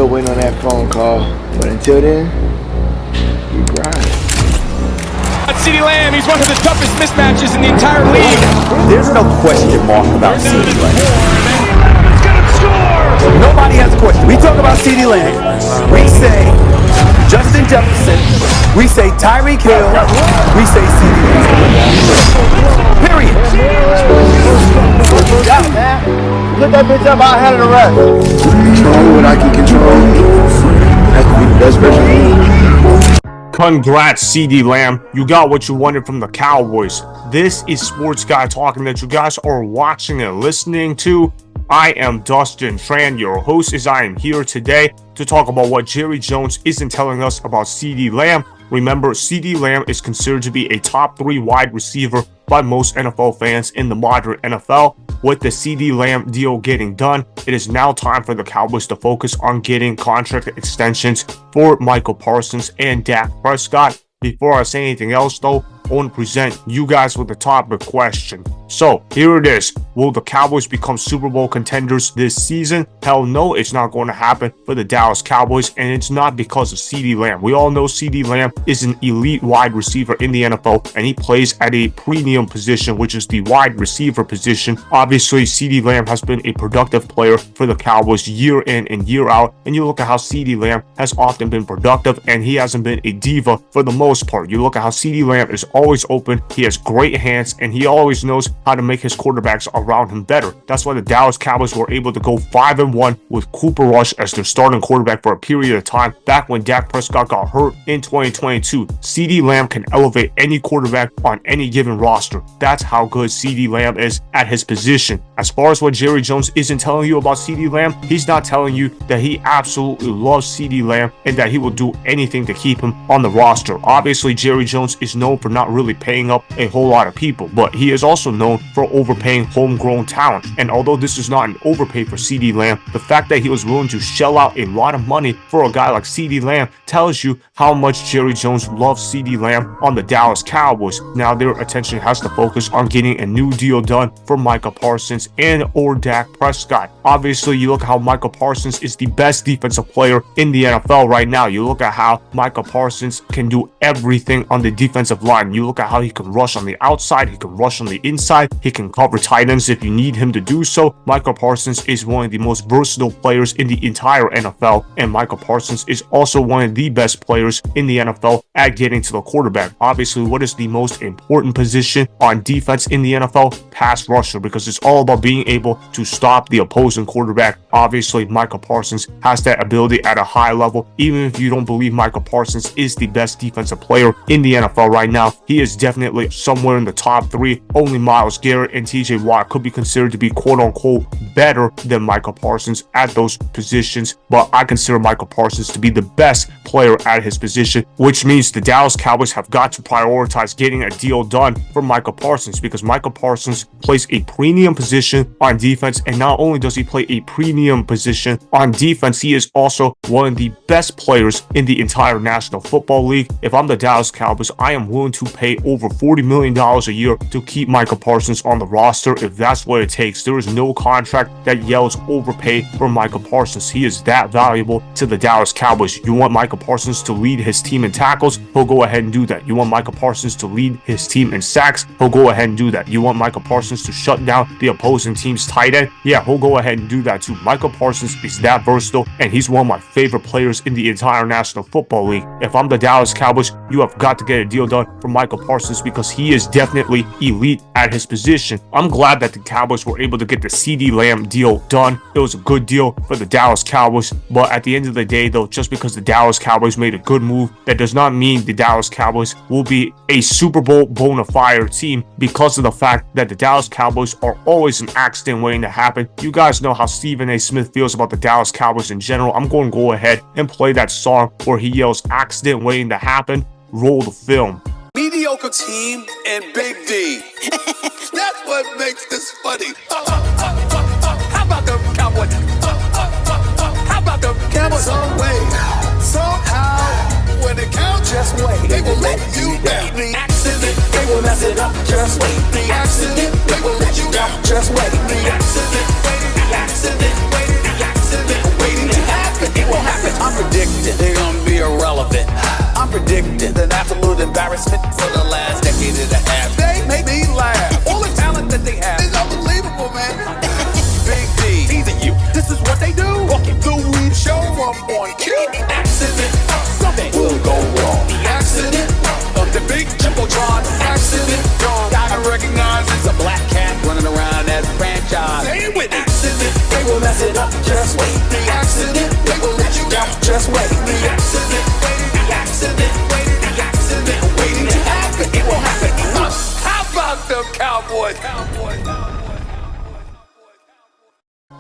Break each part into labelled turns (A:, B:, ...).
A: Still waiting on that phone call, but until then, we grind.
B: CeeDee Lamb, he's one of the toughest mismatches in the entire league.
C: There's no question mark about CeeDee Lamb.
B: It's gonna score!
C: Nobody has a question. We talk about CeeDee Lamb. We say Justin Jefferson. We say Tyreek Hill. We say CeeDee Lamb. Period.
A: Yeah, man. Put that bitch up, I'll handle the rest. Control what I can control. Has to be the best version of me.
D: Congrats, CeeDee Lamb. You got what you wanted from the Cowboys. This is Sports Guy Talking that you guys are watching and listening to. I am Dustin Tran, your host, as I am here today to talk about what Jerry Jones isn't telling us about CeeDee Lamb. Remember, CeeDee Lamb is considered to be a top 3 wide receiver by most NFL fans in the modern NFL. With the CeeDee Lamb deal getting done, it is now time for the Cowboys to focus on getting contract extensions for Micah Parsons and Dak Prescott. Before I say anything else though, I want to present you guys with the topic question. So here it is. Will the Cowboys become Super Bowl contenders this season? Hell no, it's not going to happen for the Dallas Cowboys, and it's not because of CeeDee Lamb. We all know CeeDee Lamb is an elite wide receiver in the NFL, and he plays at a premium position, which is the wide receiver position. Obviously, CeeDee Lamb has been a productive player for the Cowboys year in and year out, and you look at how CeeDee Lamb has often been productive, and he hasn't been a diva for the most part. You look at how CeeDee Lamb is always open, he has great hands, and he always knows how to make his quarterbacks around him better. That's why the Dallas Cowboys were able to go 5-1 with Cooper Rush as their starting quarterback for a period of time back when Dak Prescott got hurt in 2022. CeeDee Lamb can elevate any quarterback on any given roster. That's how good CeeDee Lamb is at his position. As far as what Jerry Jones isn't telling you about CeeDee Lamb, he's not telling you that he absolutely loves CeeDee Lamb and that he will do anything to keep him on the roster. Obviously, Jerry Jones is known for not really paying up a whole lot of people, but he is also known for overpaying homegrown talent. And although this is not an overpay for CeeDee Lamb, the fact that he was willing to shell out a lot of money for a guy like CeeDee Lamb tells you how much Jerry Jones loves CeeDee Lamb on the Dallas Cowboys. Now their attention has to focus on getting a new deal done for Micah Parsons and or Dak Prescott. Obviously, you look at how Micah Parsons is the best defensive player in the NFL right now. You look at how Micah Parsons can do everything on the defensive line. You look at how he can rush on the outside, he can rush on the inside, he can cover tight ends if you need him to do so. Micah Parsons is one of the most versatile players in the entire NFL, and Micah Parsons is also one of the best players in the NFL at getting to the quarterback. Obviously, what is the most important position on defense in the NFL? Pass rusher, because it's all about being able to stop the opposing quarterback. Obviously, Micah Parsons has that ability at a high level. Even if you don't believe Micah Parsons is the best defensive player in the NFL right now, he is definitely somewhere in the top 3. Only Myles Garrett and TJ Watt could be considered to be quote-unquote better than Micah Parsons at those positions, but I consider Micah Parsons to be the best player at his position, which means the Dallas Cowboys have got to prioritize getting a deal done for Micah Parsons, because Micah Parsons plays a premium position on defense, and not only does he play a premium position on defense, he is also one of the best players in the entire National Football League. If I'm the Dallas Cowboys, I am willing to pay over $40 million a year to keep Micah Parsons on the roster if that's what it takes. There is no contract that yells overpay for Micah Parsons. He is that valuable to the Dallas Cowboys. You want Micah Parsons to lead his team in tackles? He'll go ahead and do that. You want Micah Parsons to lead his team in sacks? He'll go ahead and do that. You want Micah Parsons to shut down the opposing team's tight end? Yeah, he'll go ahead and do that too. Micah Parsons is that versatile, and he's one of my favorite players in the entire National Football League. If I'm the Dallas Cowboys, you have got to get a deal done for Micah Parsons because he is definitely elite at his position. I'm glad that the Cowboys were able to get the CeeDee Lamb deal done. It was a good deal for the Dallas Cowboys, but at the end of the day though, just because the Dallas Cowboys made a good move, that does not mean the Dallas Cowboys will be a Super Bowl bona fide team, because of the fact that the Dallas Cowboys are always an accident waiting to happen. You guys know how Stephen A. Smith feels about the Dallas Cowboys in general. I'm going to go ahead and play that song where he yells accident waiting to happen. Roll the film.
E: Mediocre team and Big D. That's what makes this funny. How about the Cowboys? How about the Cowboys? Some way, somehow, when it counts, just wait. They will let you down. The accident, they will mess it up. Just wait. The accident, they will let you down. Just wait. The accident, the accident, the accident, waiting to happen. It will happen. predicting they're gonna be irrelevant. I'm predicting an absolute embarrassment for the last decade and a half. They make me laugh. All the talent that they have is unbelievable, man. Big D, teasing you. This is what they do. Walking through, we show up on cue. Accident, something will go wrong. The accident of the big Jumbotron. Accident, gotta recognize it's a black cat running around that franchise. Say it with it. Accident, they will mess it up. Just wait. The accident, they will let you down. Just wait. The accident, the accident, the accident, waiting to happen. It will happen. How about the Cowboys?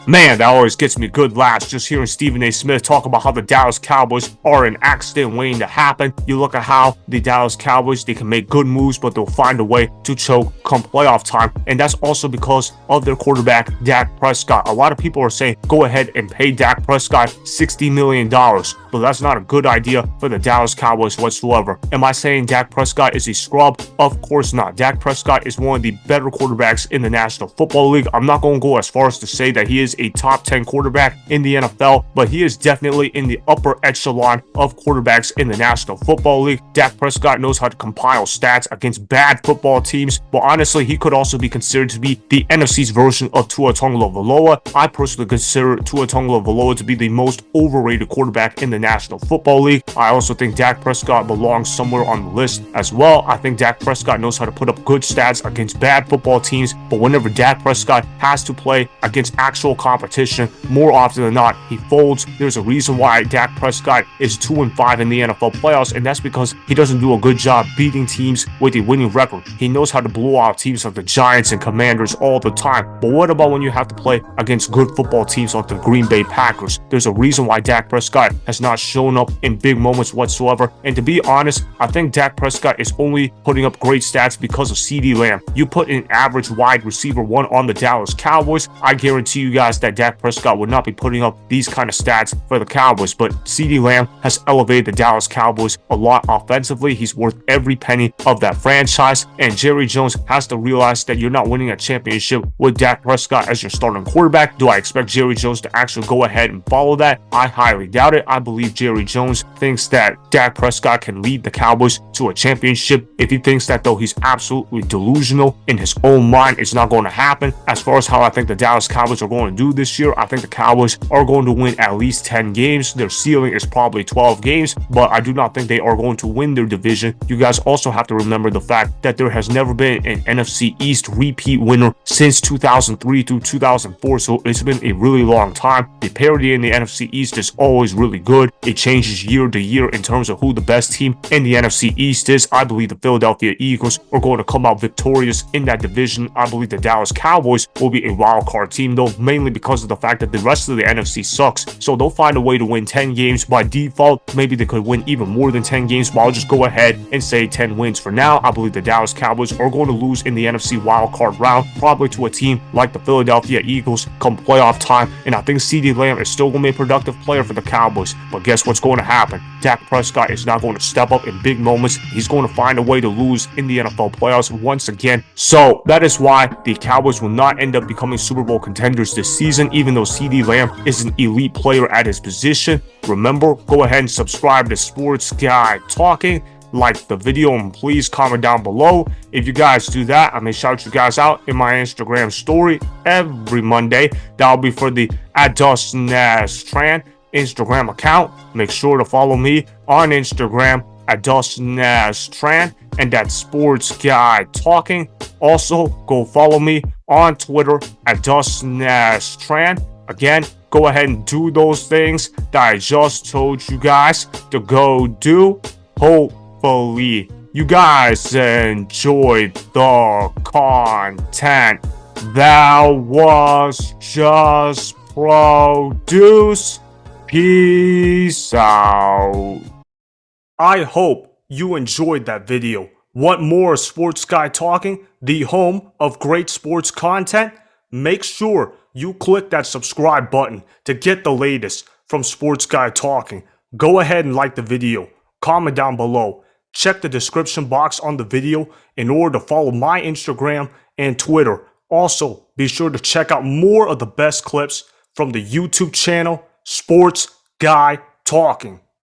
D: Man, that always gets me good laughs just hearing Stephen A. Smith talk about how the Dallas Cowboys are an accident waiting to happen. You look at how the Dallas Cowboys, they can make good moves, but they'll find a way to choke come playoff time. And that's also because of their quarterback, Dak Prescott. A lot of people are saying, go ahead and pay Dak Prescott $60 million. But that's not a good idea for the Dallas Cowboys whatsoever. Am I saying Dak Prescott is a scrub? Of course not. Dak Prescott is one of the better quarterbacks in the National Football League. I'm not going to go as far as to say that he is a top 10 quarterback in the NFL, but he is definitely in the upper echelon of quarterbacks in the National Football League. Dak Prescott knows how to compile stats against bad football teams, but honestly, he could also be considered to be the NFC's version of Tua Tagovailoa. I personally consider Tua Tagovailoa to be the most overrated quarterback in the National Football League. I also think Dak Prescott belongs somewhere on the list as well. I think Dak Prescott knows how to put up good stats against bad football teams, but whenever Dak Prescott has to play against actual competition, more often than not, he folds. There's a reason why Dak Prescott is 2-5 in the NFL playoffs, and that's because he doesn't do a good job beating teams with a winning record. He knows how to blow out teams like the Giants and Commanders all the time. But what about when you have to play against good football teams like the Green Bay Packers? There's a reason why Dak Prescott has not shown up in big moments whatsoever. And to be honest, I think Dak Prescott is only putting up great stats because of CeeDee Lamb. You put an average wide receiver one on the Dallas Cowboys, I guarantee you guys that Dak Prescott would not be putting up these kind of stats for the Cowboys. But CeeDee Lamb has elevated the Dallas Cowboys a lot offensively. He's worth every penny of that franchise, and Jerry Jones has to realize that you're not winning a championship with Dak Prescott as your starting quarterback. Do I expect Jerry Jones to actually go ahead and follow that? I highly doubt it. I believe Jerry Jones thinks that Dak Prescott can lead the Cowboys to a championship. If he thinks that, though, he's absolutely delusional in his own mind. It's not going to happen. As far as how I think the Dallas Cowboys are going to do this year, I think the Cowboys are going to win at least 10 games. Their ceiling is probably 12 games, but I do not think they are going to win their division. You guys also have to remember the fact that there has never been an NFC East repeat winner since 2003 through 2004, so it's been a really long time. The parity in the NFC East is always really good. It changes year to year in terms of who the best team in the NFC East is. I believe the Philadelphia Eagles are going to come out victorious in that division. I believe the Dallas Cowboys will be a wild card team, though, mainly because of the fact that the rest of the NFC sucks. So they'll find a way to win 10 games by default. Maybe they could win even more than 10 games, but I'll just go ahead and say 10 wins for now. I believe the Dallas Cowboys are going to lose in the NFC wildcard round, probably to a team like the Philadelphia Eagles come playoff time. And I think CeeDee Lamb is still going to be a productive player for the Cowboys. But guess what's going to happen? Dak Prescott is not going to step up in big moments. He's going to find a way to lose in the NFL playoffs once again. So that is why the Cowboys will not end up becoming Super Bowl contenders this season, even though CeeDee Lamb is an elite player at his position. Remember, go ahead and subscribe to Sports Guy Talking. Like the video and please comment down below. If you guys do that, I may shout you guys out in my Instagram story every Monday. That'll be for the @DustinNashTran Instagram account. Make sure to follow me on Instagram @DustinNashTran and that's Sports Guy Talking. Also, go follow me on Twitter @DustinNashTran. Again, go ahead and do those things that I just told you guys to go do. Hopefully, you guys enjoyed the content that was just produced. Peace out. I hope you enjoyed that video. Want more Sports Guy Talking, the home of great sports content? Make sure you click that subscribe button to get the latest from Sports Guy Talking. Go ahead and like the video. Comment down below. Check the description box on the video in order to follow my Instagram and Twitter. Also, be sure to check out more of the best clips from the YouTube channel, Sports Guy Talking.